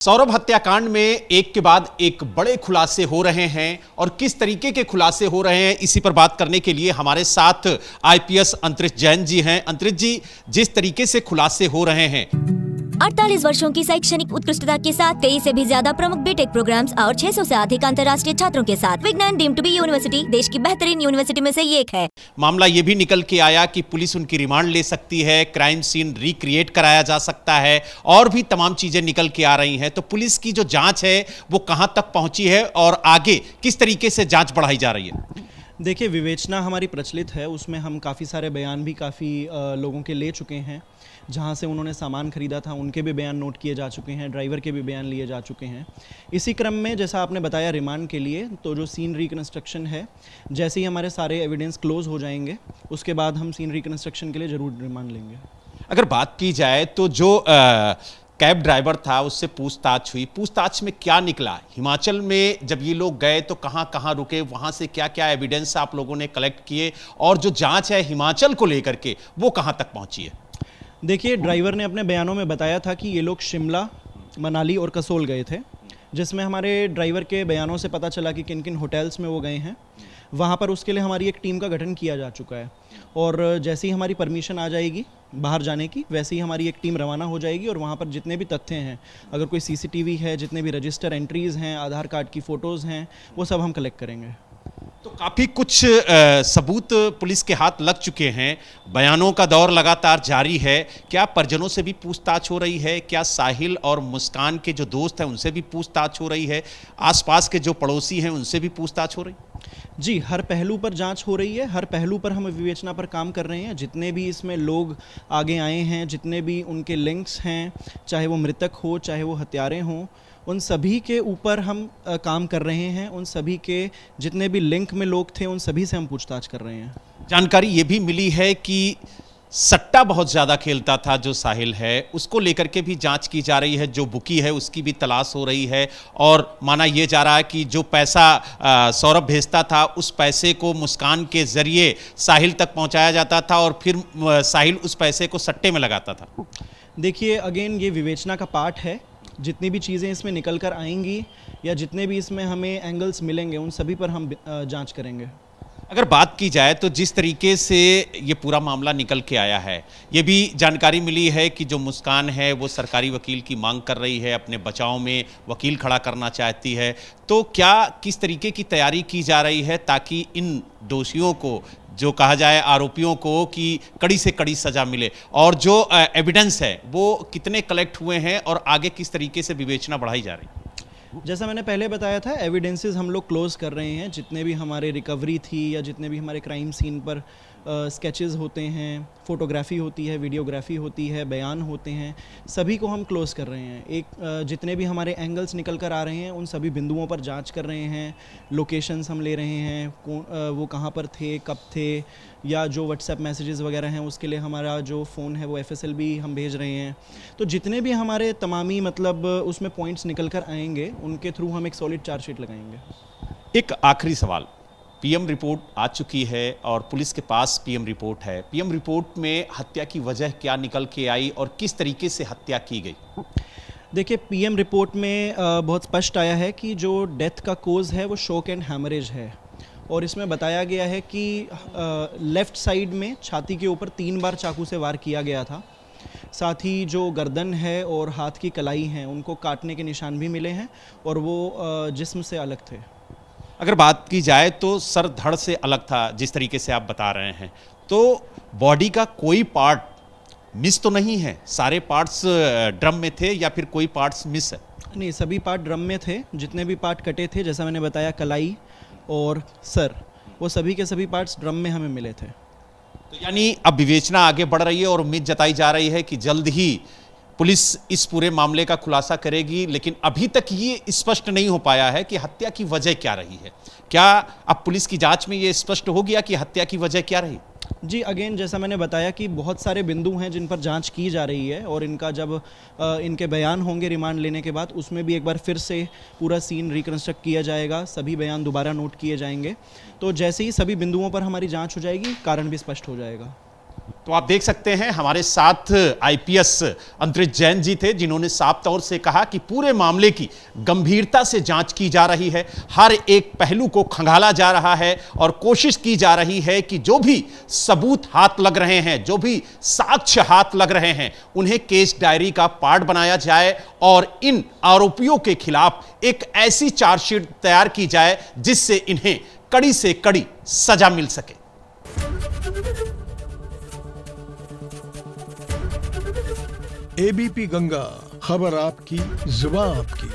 सौरभ हत्याकांड में एक के बाद एक बड़े खुलासे हो रहे हैं और किस तरीके के खुलासे हो रहे हैं इसी पर बात करने के लिए हमारे साथ आईपीएस अंतरिक्ष जैन जी हैं। अंतरिक्ष जी, जिस तरीके से खुलासे हो रहे हैं, 48 वर्षों की शैक्षणिक उत्कृष्टता के साथ 23 से भी ज्यादा प्रमुख बीटेक प्रोग्राम्स और 600 से अधिक अंतर्राष्ट्रीय छात्रों के साथ विज्ञान डीम्ड टू बी यूनिवर्सिटी देश की बेहतरीन यूनिवर्सिटी में से एक है। मामला यह भी निकल के आया कि पुलिस उनकी रिमांड ले सकती है, क्राइम सीन रिक्रिएट कराया जा सकता है और भी तमाम चीजें निकल के आ रही हैं। तो पुलिस की जो जांच है वो कहां तक पहुंची है और आगे किस तरीके से जांच बढ़ाई जा रही है? देखिए, विवेचना हमारी प्रचलित है, उसमें हम काफ़ी सारे बयान भी काफ़ी लोगों के ले चुके हैं। जहाँ से उन्होंने सामान खरीदा था उनके भी बयान नोट किए जा चुके हैं, ड्राइवर के भी बयान लिए जा चुके हैं। इसी क्रम में जैसा आपने बताया रिमांड के लिए, तो जो सीन रिकन्स्ट्रक्शन है, जैसे ही हमारे सारे एविडेंस क्लोज हो जाएंगे उसके बाद हम सीन रिकन्स्ट्रक्शन के लिए ज़रूर रिमांड लेंगे। अगर बात की जाए तो जो कैब ड्राइवर था उससे पूछताछ हुई, पूछताछ में क्या निकला? हिमाचल में जब ये लोग गए तो कहां कहां रुके, वहां से क्या क्या एविडेंस आप लोगों ने कलेक्ट किए और जो जांच है हिमाचल को लेकर के वो कहां तक पहुंची है? देखिए, ड्राइवर ने अपने बयानों में बताया था कि ये लोग शिमला, मनाली और कसोल गए थे, जिसमें हमारे ड्राइवर के बयानों से पता चला कि किन किन होटल्स में वो गए हैं। वहाँ पर उसके लिए हमारी एक टीम का गठन किया जा चुका है और जैसे ही हमारी परमिशन आ जाएगी बाहर जाने की, वैसे ही हमारी एक टीम रवाना हो जाएगी और वहाँ पर जितने भी तथ्य हैं, अगर कोई सीसीटीवी है, जितने भी रजिस्टर एंट्रीज़ हैं, आधार कार्ड की फ़ोटोज़ हैं, वो सब हम कलेक्ट करेंगे। तो काफी कुछ सबूत पुलिस के हाथ लग चुके हैं, बयानों का दौर लगातार जारी है। क्या परिजनों से भी पूछताछ हो रही है? क्या साहिल और मुस्कान के जो दोस्त हैं उनसे भी पूछताछ हो रही है? आसपास के जो पड़ोसी हैं उनसे भी पूछताछ हो रही? जी, हर पहलू पर जांच हो रही है, हर पहलू पर हम विवेचना पर काम कर रहे हैं। जितने भी इसमें लोग आगे आए हैं, जितने भी उनके लिंक्स हैं, चाहे वो मृतक हो, चाहे वो हत्यारे हों, उन सभी के ऊपर हम काम कर रहे हैं। उन सभी के जितने भी लिंक में लोग थे उन सभी से हम पूछताछ कर रहे हैं। जानकारी ये भी मिली है कि सट्टा बहुत ज़्यादा खेलता था जो साहिल है, उसको लेकर के भी जांच की जा रही है। जो बुकी है उसकी भी तलाश हो रही है और माना यह जा रहा है कि जो पैसा सौरभ भेजता था उस पैसे को मुस्कान के ज़रिए साहिल तक पहुंचाया जाता था और फिर साहिल उस पैसे को सट्टे में लगाता था। देखिए, अगेन ये विवेचना का पार्ट है। जितनी भी चीज़ें इसमें निकल कर आएंगी या जितने भी इसमें हमें एंगल्स मिलेंगे उन सभी पर हम जांच करेंगे। अगर बात की जाए तो जिस तरीके से ये पूरा मामला निकल के आया है, ये भी जानकारी मिली है कि जो मुस्कान है वो सरकारी वकील की मांग कर रही है, अपने बचाव में वकील खड़ा करना चाहती है। तो क्या किस तरीके की तैयारी की जा रही है ताकि इन दोषियों को, जो कहा जाए आरोपियों को, कि कड़ी से कड़ी सजा मिले और जो एविडेंस है वो कितने कलेक्ट हुए हैं और आगे किस तरीके से विवेचना बढ़ाई जा रही है? जैसा मैंने पहले बताया था, एविडेंसेस हम लोग क्लोज कर रहे हैं। जितने भी हमारे रिकवरी थी या जितने भी हमारे क्राइम सीन पर स्केचेस होते हैं, फोटोग्राफी होती है, वीडियोग्राफी होती है, बयान होते हैं, सभी को हम क्लोज कर रहे हैं। जितने भी हमारे एंगल्स निकल कर आ रहे हैं उन सभी बिंदुओं पर जांच कर रहे हैं। लोकेशंस हम ले रहे हैं, वो कहाँ पर थे, कब थे, या जो व्हाट्सएप मैसेजेस वगैरह हैं उसके लिए हमारा जो फ़ोन है वो FSL भी हम भेज रहे हैं। तो जितने भी हमारे तमामी मतलब उसमें पॉइंट्स निकल कर आएंगे उनके थ्रू हम एक सॉलिड चार्जशीट लगाएंगे। एक आखिरी सवाल, पीएम रिपोर्ट आ चुकी है और पुलिस के पास पीएम रिपोर्ट है। पीएम रिपोर्ट में हत्या की वजह क्या निकल के आई और किस तरीके से हत्या की गई? देखिए, पीएम रिपोर्ट में बहुत स्पष्ट आया है कि जो डेथ का कोज़ है वो शॉक एंड हैमरेज है और इसमें बताया गया है कि लेफ़्ट साइड में छाती के ऊपर 3 बार चाकू से वार किया गया था। साथ ही जो गर्दन है और हाथ की कलाई हैं उनको काटने के निशान भी मिले हैं और वो जिस्म से अलग थे। अगर बात की जाए तो सर धड़ से अलग था जिस तरीके से आप बता रहे हैं, तो बॉडी का कोई पार्ट मिस तो नहीं है? सारे पार्ट्स ड्रम में थे या फिर कोई पार्ट्स मिस है? नहीं, सभी पार्ट ड्रम में थे। जितने भी पार्ट कटे थे, जैसा मैंने बताया, कलाई और सर, वो सभी के सभी पार्ट्स ड्रम में हमें मिले थे। तो यानी अब विवेचना आगे बढ़ रही है और उम्मीद जताई जा रही है कि जल्द ही पुलिस इस पूरे मामले का खुलासा करेगी, लेकिन अभी तक ये स्पष्ट नहीं हो पाया है कि हत्या की वजह क्या रही है। क्या अब पुलिस की जांच में ये स्पष्ट हो गया कि हत्या की वजह क्या रही? जी, अगेन जैसा मैंने बताया कि बहुत सारे बिंदु हैं जिन पर जांच की जा रही है और इनका जब इनके बयान होंगे रिमांड लेने के बाद, उसमें भी एक बार फिर से पूरा सीन रिकन्स्ट्रक्ट किया जाएगा, सभी बयान दोबारा नोट किए जाएंगे। तो जैसे ही सभी बिंदुओं पर हमारी जांच हो जाएगी, कारण भी स्पष्ट हो जाएगा। तो आप देख सकते हैं हमारे साथ आईपीएस अंतरिक्ष जैन जी थे, जिन्होंने साफ तौर से कहा कि पूरे मामले की गंभीरता से जांच की जा रही है, हर एक पहलू को खंगाला जा रहा है और कोशिश की जा रही है कि जो भी सबूत हाथ लग रहे हैं, जो भी साक्ष्य हाथ लग रहे हैं, उन्हें केस डायरी का पार्ट बनाया जाए और इन आरोपियों के खिलाफ एक ऐसी चार्जशीट तैयार की जाए जिससे इन्हें कड़ी से कड़ी सजा मिल सके। एबीपी गंगा, खबर आपकी, जुबान आपकी।